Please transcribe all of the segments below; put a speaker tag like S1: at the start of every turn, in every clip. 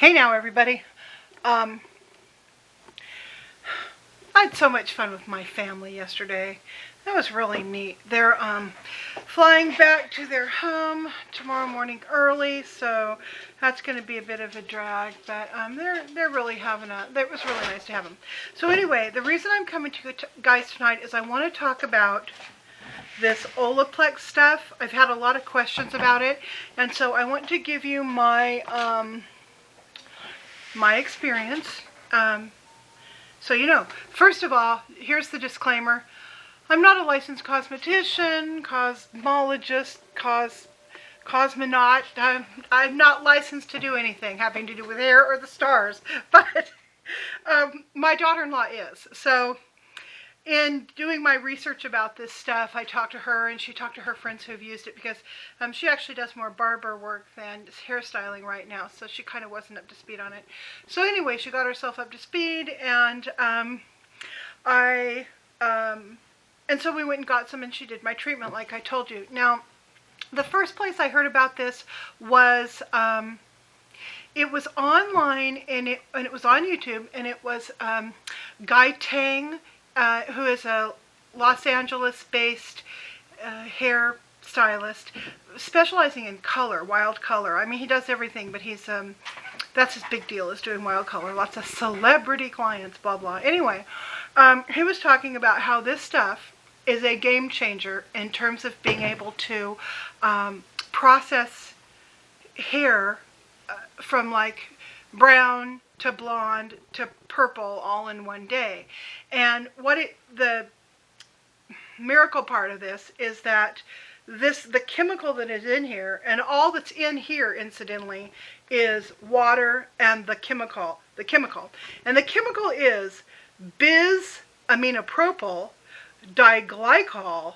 S1: Hey now, everybody. I had so much fun with my family yesterday. That was really neat. They're flying back to their home tomorrow morning early, so that's going to be a bit of a drag. But they're really having it was really nice to have them. So anyway, the reason I'm coming to you guys tonight is I want to talk about this Olaplex stuff. I've had a lot of questions about it, and so I want to give you my my experience. So you know, first of all, here's the disclaimer. I'm not a licensed cosmetician, cosmologist, cosmonaut. I'm not licensed to do anything having to do with hair or the stars, but my daughter-in-law is. So in doing my research about this stuff, I talked to her and she talked to her friends who have used it, because she actually does more barber work than hairstyling right now, so she kind of wasn't up to speed on it. So anyway, she got herself up to speed, and and so we went and got some, and she did my treatment like I told you. Now, the first place I heard about this was it was online, and it was on YouTube, and it was Guy Tang, who is a Los Angeles-based hair stylist, specializing in color, wild color. I mean, he does everything, but he's that's his big deal, is doing wild color. Lots of celebrity clients, blah blah. Anyway, he was talking about how this stuff is a game changer in terms of being able to process hair from like brown to blonde to purple all in one day. And the miracle part of this is that the chemical that is in here, and all that's in here incidentally, is water and the chemical. And the chemical is bis-aminopropyl diglycol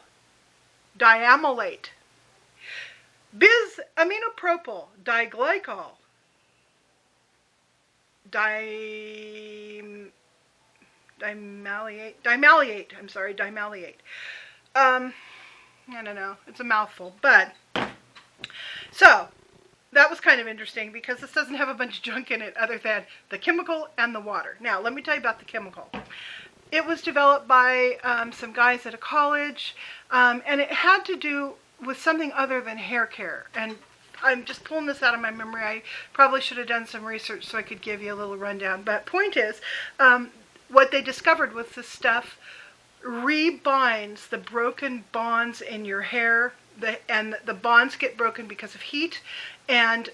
S1: diamylate. Bis-aminopropyl diglycol dimalate. I don't know, it's a mouthful, but so that was kind of interesting, because this doesn't have a bunch of junk in it other than the chemical and the water. Now, let me tell you about the chemical. It was developed by some guys at a college, and it had to do with something other than hair care. And I'm just pulling this out of my memory. I probably should have done some research so I could give you a little rundown. But point is, what they discovered was this stuff rebinds the broken bonds in your hair, and the bonds get broken because of heat and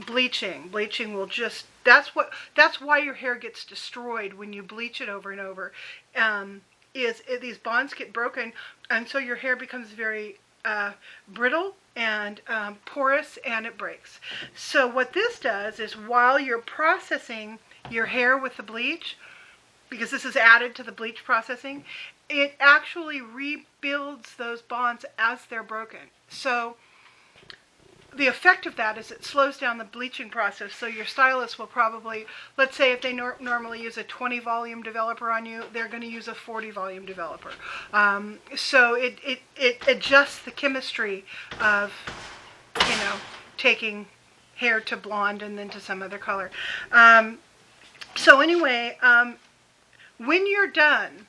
S1: bleaching. Bleaching will just, that's why your hair gets destroyed when you bleach it over and over. These bonds get broken, and so your hair becomes very brittle and porous, and it breaks. So what this does is, while you're processing your hair with the bleach, because this is added to the bleach processing, it actually rebuilds those bonds as they're broken. So the effect of that is it slows down the bleaching process. So your stylist will probably, let's say if they normally use a 20 volume developer on you, they're going to use a 40 volume developer. So it adjusts the chemistry of, you know, taking hair to blonde and then to some other color. So anyway, when you're done,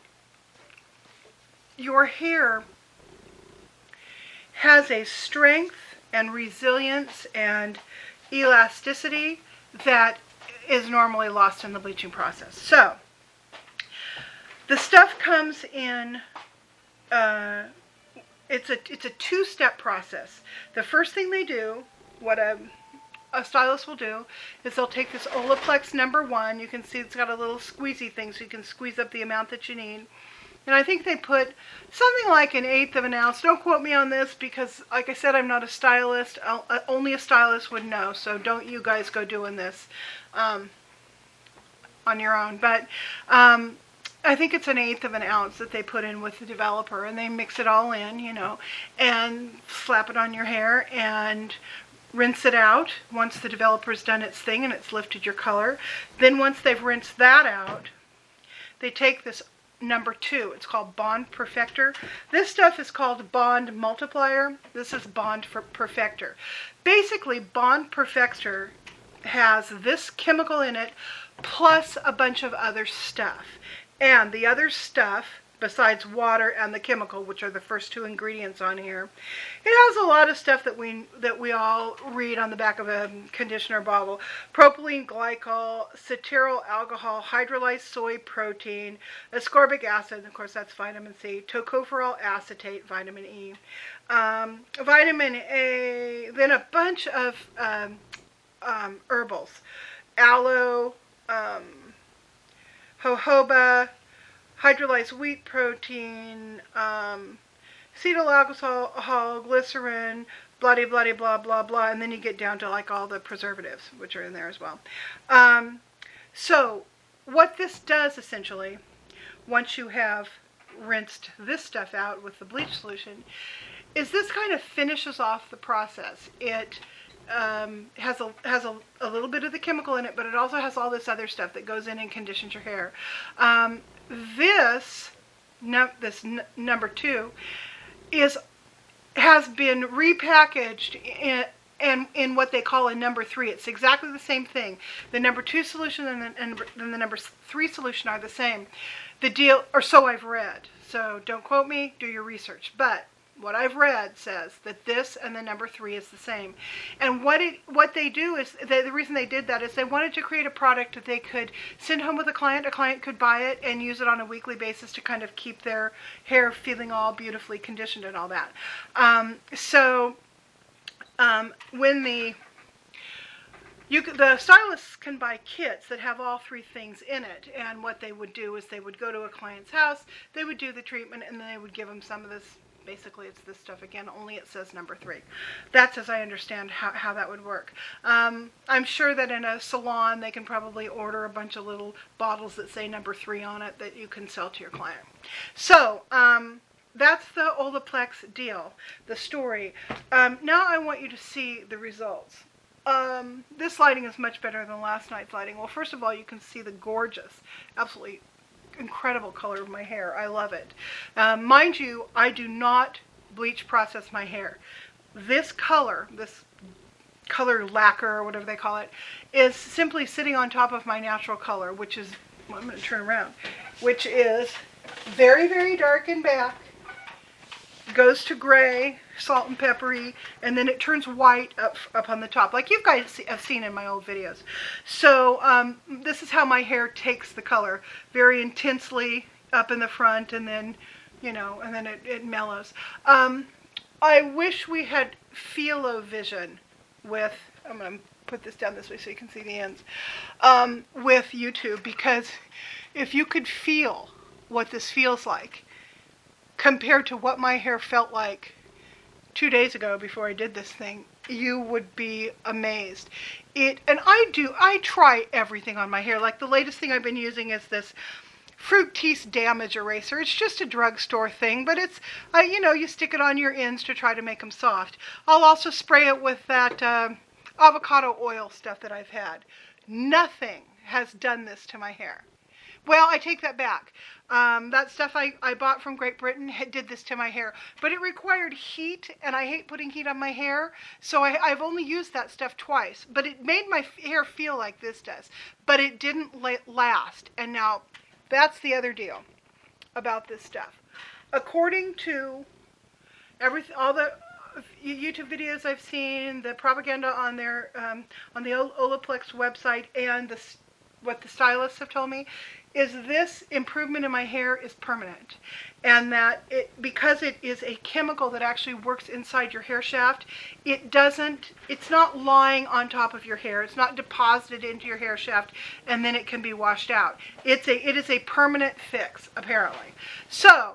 S1: your hair has a strength and resilience and elasticity that is normally lost in the bleaching process. So the stuff comes in, it's a two-step process. The first thing they do, what a stylist will do, is they'll take this Olaplex #1. You can see it's got a little squeezy thing, so you can squeeze up the amount that you need. And I think they put something like 1/8 of an ounce. Don't quote me on this, because, like I said, I'm not a stylist. Only a stylist would know, so don't you guys go doing this on your own. But I think it's 1/8 of an ounce that they put in with the developer, and they mix it all in, you know, and slap it on your hair and rinse it out once the developer's done its thing and it's lifted your color. Then once they've rinsed that out, they take this #2. It's called Bond Perfector. This stuff is called Bond Multiplier. This is Bond Perfector. Basically, Bond Perfector has this chemical in it plus a bunch of other stuff. And the other stuff, besides water and the chemical, which are the first two ingredients on here, it has a lot of stuff that we all read on the back of a conditioner bottle. Propylene glycol, cetyl alcohol, hydrolyzed soy protein, ascorbic acid, of course that's vitamin C, tocopherol acetate, vitamin E, vitamin A, then a bunch of herbals, aloe, jojoba, hydrolyzed wheat protein, acetyl alcohol, glycerin, blah, blah, blah, blah, blah, blah, and then you get down to like all the preservatives, which are in there as well. So what this does essentially, once you have rinsed this stuff out with the bleach solution, is this kind of finishes off the process. It has a little bit of the chemical in it, but it also has all this other stuff that goes in and conditions your hair. This number 2 has been repackaged in what they call a number 3. It's exactly the same thing. The number 2 solution and the number 3 solution are the same. The deal, or so I've read. So don't quote me. Do your research. But what I've read says that this and the number 3 is the same. And what they do is, the reason they did that is they wanted to create a product that they could send home with a client. A client could buy it and use it on a weekly basis to kind of keep their hair feeling all beautifully conditioned and all that. When the stylists can buy kits that have all 3 things in it, and what they would do is they would go to a client's house, they would do the treatment, and then they would give them some of this. Basically, it's this stuff again, only it says number 3. That's as I understand how that would work. I'm sure that in a salon, they can probably order a bunch of little bottles that say number 3 on it that you can sell to your client. So, that's the Olaplex deal, the story. Now I want you to see the results. This lighting is much better than last night's lighting. Well, first of all, you can see the gorgeous, absolutely incredible color of my hair. I love it. Mind you, I do not bleach process my hair. This color lacquer, or whatever they call it, is simply sitting on top of my natural color, which is, well, I'm going to turn around, which is very, very dark in back, goes to gray, salt and peppery, and then it turns white up on the top, like you guys have seen in my old videos. So this is how my hair takes the color, very intensely up in the front, and then, and then it mellows. I wish we had Feel-O-Vision with, I'm going to put this down this way so you can see the ends, with YouTube, because if you could feel what this feels like, compared to what my hair felt like 2 days ago before I did this thing, you would be amazed. And I try everything on my hair. Like the latest thing I've been using is this Fructis Damage Eraser. It's just a drugstore thing, but it's, you stick it on your ends to try to make them soft. I'll also spray it with that avocado oil stuff that I've had. Nothing has done this to my hair. Well, I take that back. That stuff I bought from Great Britain did this to my hair. But it required heat, and I hate putting heat on my hair, so I've only used that stuff twice. But it made my hair feel like this does. But it didn't last. And now, that's the other deal about this stuff. According to all the YouTube videos I've seen, the propaganda on their on the Olaplex website, and what the stylists have told me, is this improvement in my hair is permanent, and that because it is a chemical that actually works inside your hair shaft, it's not lying on top of your hair, it's not deposited into your hair shaft and then it can be washed out. It is a permanent fix, apparently. So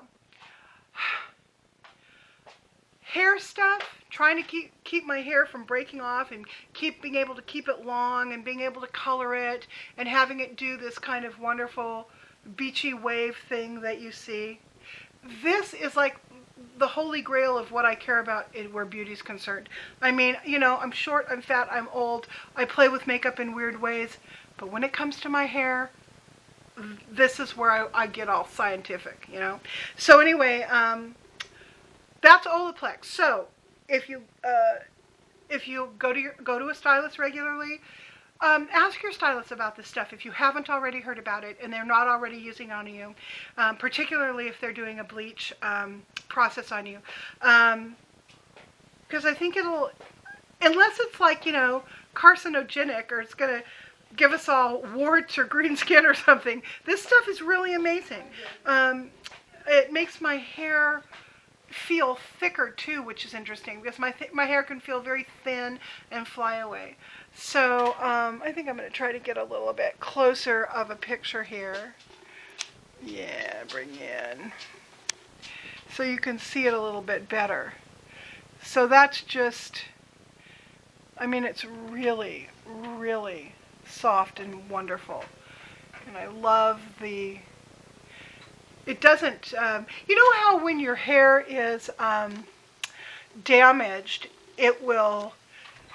S1: hair stuff, trying to keep my hair from breaking off, and being able to keep it long, and being able to color it, and having it do this kind of wonderful beachy wave thing that you see. This is like the holy grail of what I care about where beauty's concerned. I mean, I'm short, I'm fat, I'm old, I play with makeup in weird ways, but when it comes to my hair, this is where I get all scientific, So anyway, that's Olaplex. So if you go to a stylist regularly, Ask your stylist about this stuff if you haven't already heard about it and they're not already using on you, particularly if they're doing a bleach process on you. Because I think it'll, unless it's like, you know, carcinogenic or it's going to give us all warts or green skin or something, this stuff is really amazing. It makes my hair feel thicker too, which is interesting because my hair can feel very thin and fly away. So I think I'm going to try to get a little bit closer of a picture here. Yeah, bring in so you can see it a little bit better. So that's just, I mean, it's really, really soft and wonderful. And I love the, it doesn't, you know how when your hair is damaged, it will,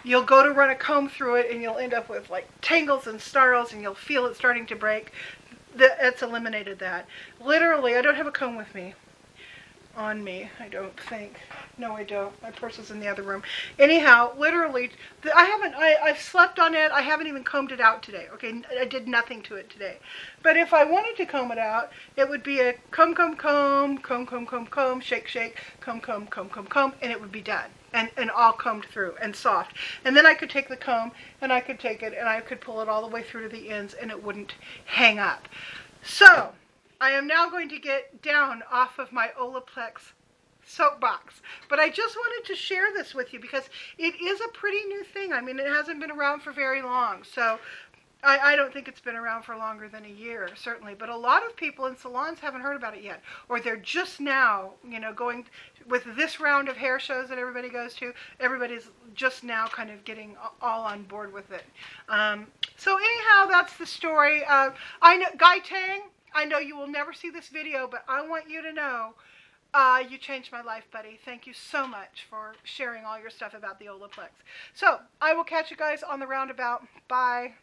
S1: you'll go to run a comb through it and you'll end up with like tangles and snarls and you'll feel it starting to break. It's eliminated that. Literally, I don't have a comb with me. On me, I don't think. No, I don't. My purse is in the other room. Anyhow, literally, I've slept on it. I haven't even combed it out today. Okay, I did nothing to it today. But if I wanted to comb it out, it would be a comb, comb, comb, comb, comb, comb, comb, shake, shake, comb, comb, comb, comb, comb, and it would be done. And all combed through and soft. And then I could take the comb and I could take it and I could pull it all the way through to the ends and it wouldn't hang up. So, I am now going to get down off of my Olaplex soapbox. But I just wanted to share this with you because it is a pretty new thing. I mean, it hasn't been around for very long. So I don't think it's been around for longer than a year, certainly. But a lot of people in salons haven't heard about it yet. Or they're just now, you know, going with this round of hair shows that everybody goes to. Everybody's just now kind of getting all on board with it. So anyhow, that's the story. I know, Guy Tang, I know you will never see this video, but I want you to know you changed my life, buddy. Thank you so much for sharing all your stuff about the Olaplex. So, I will catch you guys on the roundabout. Bye.